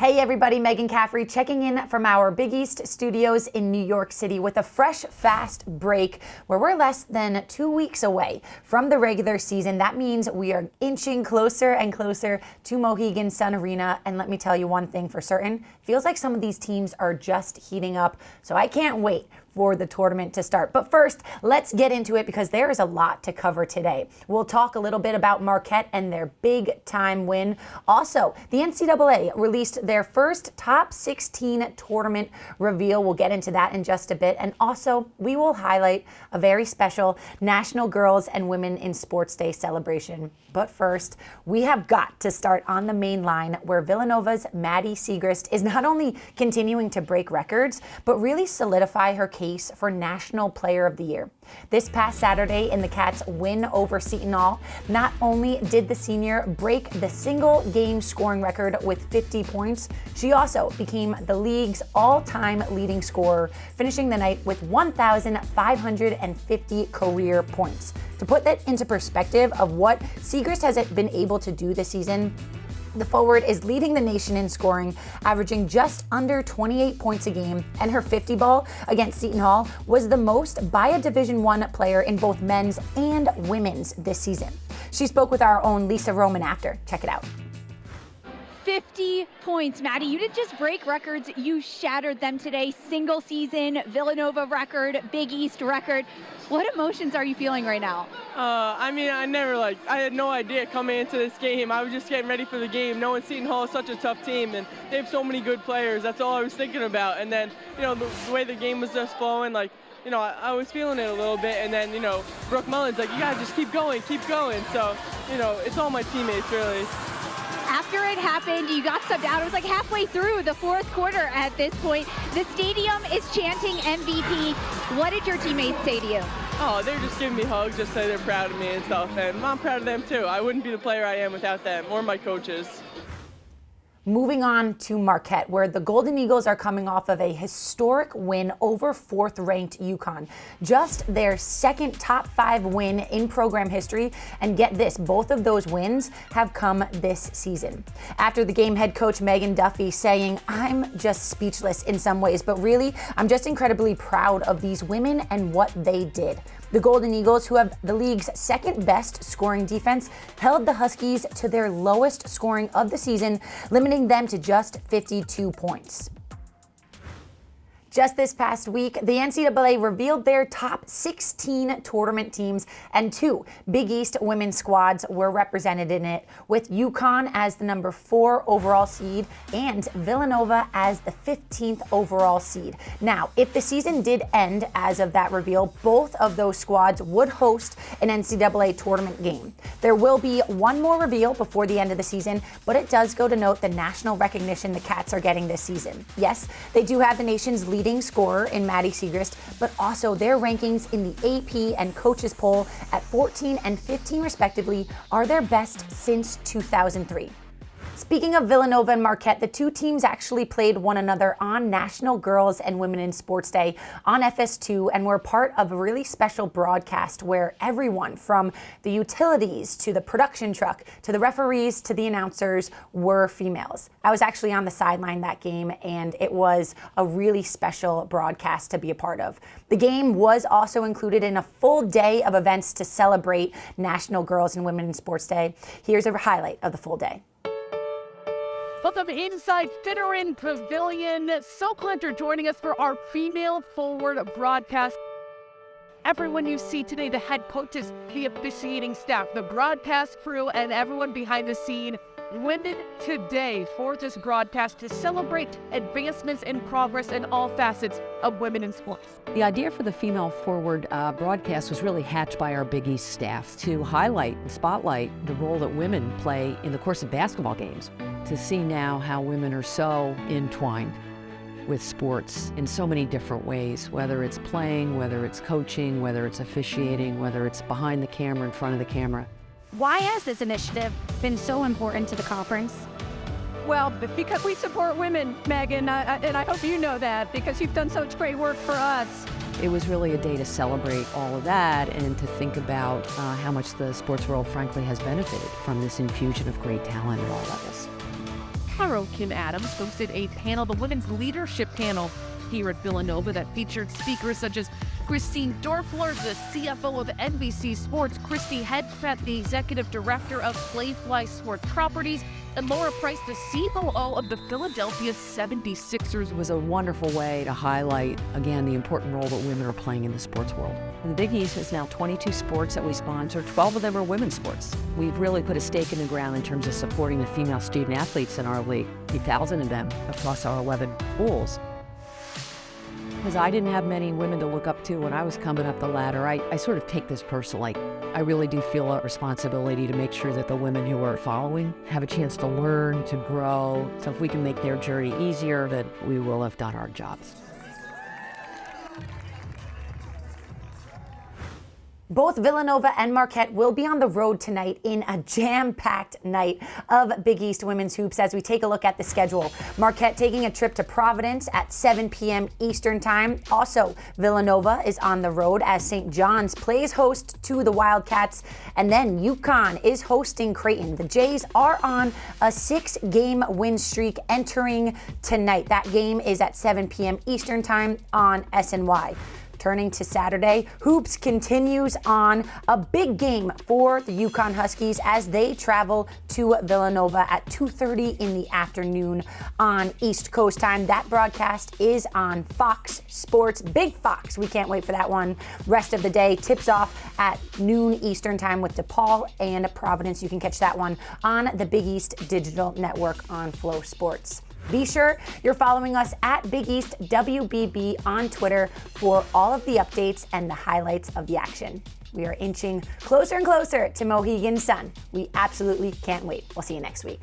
Hey everybody, Megan Caffrey checking in from our Big East studios in New York City with a fresh, fast break where we're less than 2 weeks away from the regular season. That means we are inching closer and closer to Mohegan Sun Arena. And let me tell you one thing for certain, feels like some of these teams are just heating up. So I can't wait for the tournament to start. But first, let's get into it because there is a lot to cover today. We'll talk a little bit about Marquette and their big time win. Also, the NCAA released their first top 16 tournament reveal. We'll get into that in just a bit. And also, we will highlight a very special National Girls and Women in Sports Day celebration. But first, we have got to start on the main line where Villanova's Maddy Siegrist is not only continuing to break records, but really solidify her case for National Player of the Year. This past Saturday in the Cats' win over Seton Hall, not only did the senior break the single game scoring record with 50 points, she also became the league's all-time leading scorer, finishing the night with 1,550 career points. To put that into perspective of what Siegrist has been able to do this season, the forward is leading the nation in scoring, averaging just under 28 points a game, and her 50 ball against Seton Hall was the most by a Division I player in both men's and women's this season. She spoke with our own Lisa Roman after. Check it out. 50 points. Maddy, you didn't just break records, you shattered them today. Single season, Villanova record, Big East record. What emotions are you feeling right now? I had no idea coming into this game. I was just getting ready for the game, knowing Seton Hall is such a tough team and they have so many good players. That's all I was thinking about. And then, the way the game was just flowing, I was feeling it a little bit. And then, Brooke Mullins, you gotta just keep going. So, it's all my teammates, really. After it happened, you got subbed out. It was like halfway through the fourth quarter at this point. The stadium is chanting MVP. What did your teammates say to you? Oh, they're just giving me hugs, just say they're proud of me and stuff. And I'm proud of them too. I wouldn't be the player I am without them or my coaches. Moving on to Marquette, where the Golden Eagles are coming off of a historic win over fourth-ranked UConn. Just their second top 5 win in program history. And get this, both of those wins have come this season. After the game, head coach Megan Duffy saying, "I'm just speechless in some ways, but really, I'm just incredibly proud of these women and what they did." The Golden Eagles, who have the league's second best scoring defense, held the Huskies to their lowest scoring of the season, limiting them to just 52 points. Just this past week, the NCAA revealed their top 16 tournament teams, and 2 Big East women's squads were represented in it, with UConn as the number 4 overall seed and Villanova as the 15th overall seed. Now, if the season did end as of that reveal, both of those squads would host an NCAA tournament game. There will be one more reveal before the end of the season, but it does go to note the national recognition the Cats are getting this season. Yes, they do have the nation's leading scorer in Maddy Siegrist, but also their rankings in the AP and coaches poll at 14 and 15 respectively are their best since 2003. Speaking of Villanova and Marquette, the two teams actually played one another on National Girls and Women in Sports Day on FS2 and were part of a really special broadcast where everyone from the utilities to the production truck to the referees to the announcers were females. I was actually on the sideline that game and it was a really special broadcast to be a part of. The game was also included in a full day of events to celebrate National Girls and Women in Sports Day. Here's a highlight of the full day. Welcome inside Finneran Pavilion. Silk Hunter joining us for our female forward broadcast. Everyone you see today, the head coaches, the officiating staff, the broadcast crew, and everyone behind the scene, women today for this broadcast to celebrate advancements and progress in all facets of women in sports. The idea for the female forward broadcast was really hatched by our Big East staff to highlight and spotlight the role that women play in the course of basketball games. To see now how women are so entwined with sports in so many different ways, whether it's playing, whether it's coaching, whether it's officiating, whether it's behind the camera, in front of the camera. Why has this initiative been so important to the conference? Well, because we support women, Megan, and I hope you know that, because you've done such great work for us. It was really a day to celebrate all of that and to think about how much the sports world, frankly, has benefited from this infusion of great talent at all levels. tomorrow, Kim Adams hosted a panel, the Women's Leadership Panel, here at Villanova that featured speakers such as Christine Dorfler, the CFO of NBC Sports, Christy Hedfett, the Executive Director of Playfly Sport Properties, and Laura Price, the COO of the Philadelphia 76ers. It was a wonderful way to highlight, again, the important role that women are playing in the sports world. And the Big East has now 22 sports that we sponsor. 12 of them are women's sports. We've really put a stake in the ground in terms of supporting the female student athletes in our league, 3,000 of them across our 11 schools. Because I didn't have many women to look up to when I was coming up the ladder, I sort of take this personally. I really do feel a responsibility to make sure that the women who are following have a chance to learn, to grow. So if we can make their journey easier, then we will have done our jobs. Both Villanova and Marquette will be on the road tonight in a jam-packed night of Big East women's hoops as we take a look at the schedule. Marquette taking a trip to Providence at 7 p.m. Eastern Time. Also, Villanova is on the road as St. John's plays host to the Wildcats. And then UConn is hosting Creighton. The Jays are on a 6-game win streak entering tonight. That game is at 7 p.m. Eastern Time on SNY. Turning to Saturday, hoops continues on. A big game for the UConn Huskies as they travel to Villanova at 2:30 in the afternoon on East Coast time. That broadcast is on Fox Sports, Big Fox. We can't wait for that one. Rest of the day tips off at noon Eastern time with DePaul and Providence. You can catch that one on the Big East Digital Network on Flow Sports. Be sure you're following us at Big East WBB on Twitter for all of the updates and the highlights of the action. We are inching closer and closer to Mohegan Sun. We absolutely can't wait. We'll see you next week.